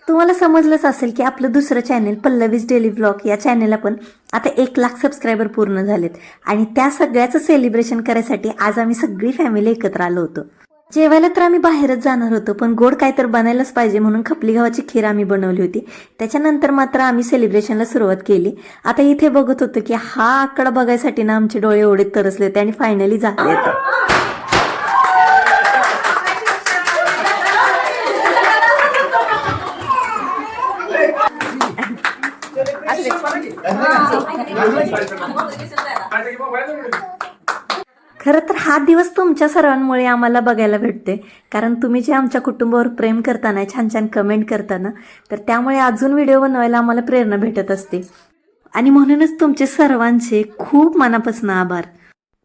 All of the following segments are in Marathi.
तुम्हाला समजलंच असेल की आपलं दुसरं चॅनेल पल्लवीज डेली व्लॉग या चॅनेलला पण आता 1 लाख सबस्क्रायबर पूर्ण झालेत आणि त्या सगळ्याचं सेलिब्रेशन करायसाठी आज आम्ही सगळी फॅमिली एकत्र आलो होतो. जेवायला तर आम्ही बाहेरच जाणार होतो, पण गोड काय तर बनायलाच पाहिजे म्हणून खपली गव्हाची खीर आम्ही बनवली होती. त्याच्यानंतर मात्र आम्ही सेलिब्रेशनला सुरुवात केली. आता इथे बघत होतो की हा आकडा बघायसाठी ना आमचे डोळे एवढे तरसले होते आणि फायनली झाले. खरं तर हा दिवस तुमच्या सर्वांमुळे आम्हाला बघायला भेटते, कारण तुम्ही जे आमच्या कुटुंबावर प्रेम करताना, छान छान कमेंट करताना, तर त्यामुळे अजून व्हिडिओ बनवायला आम्हाला प्रेरणा भेटत असते. आणि म्हणूनच तुमचे सर्वांचे खूप मनापासून आभार.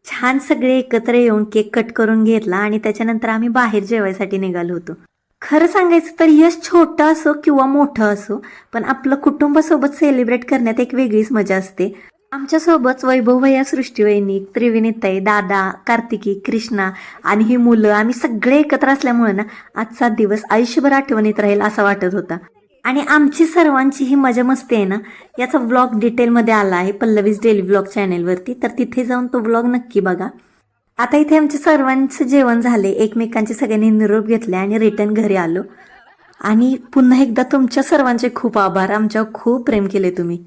छान सगळे एकत्र येऊन केक कट करून घेतला आणि त्याच्यानंतर आम्ही बाहेर जेवायसाठी निघालो होतो. खरं सांगायचं तर यश छोटं असो किंवा मोठं असो, पण आपलं कुटुंबासोबत सेलिब्रेट करण्यात एक वेगळीच मजा असते. आमच्यासोबत वैभव भैया, सृष्टीवहिनी, त्रिवेणीताई, दादा, कार्तिकी, कृष्णा आणि ही मुलं आम्ही सगळे एकत्र असल्यामुळे ना आजचा दिवस आयुष्यभर आठवणीत राहील असं वाटत होता. आणि आमची सर्वांची ही मजा मस्ती आहे ना, याचा व्लॉग डिटेलमध्ये आला आहे पल्लवीज डेली व्लॉग चॅनेलवरती, तर तिथे जाऊन तो व्लॉग नक्की बघा. आता इथे आमच्या सर्वांचं जेवण झाले, एकमेकांचे सगळ्यांनी निरोप घेतले आणि रिटर्न घरी आलो. आणि पुन्हा एकदा तुमच्या सर्वांचे खूप आभार, आमच्यावर खूप प्रेम केले तुम्ही.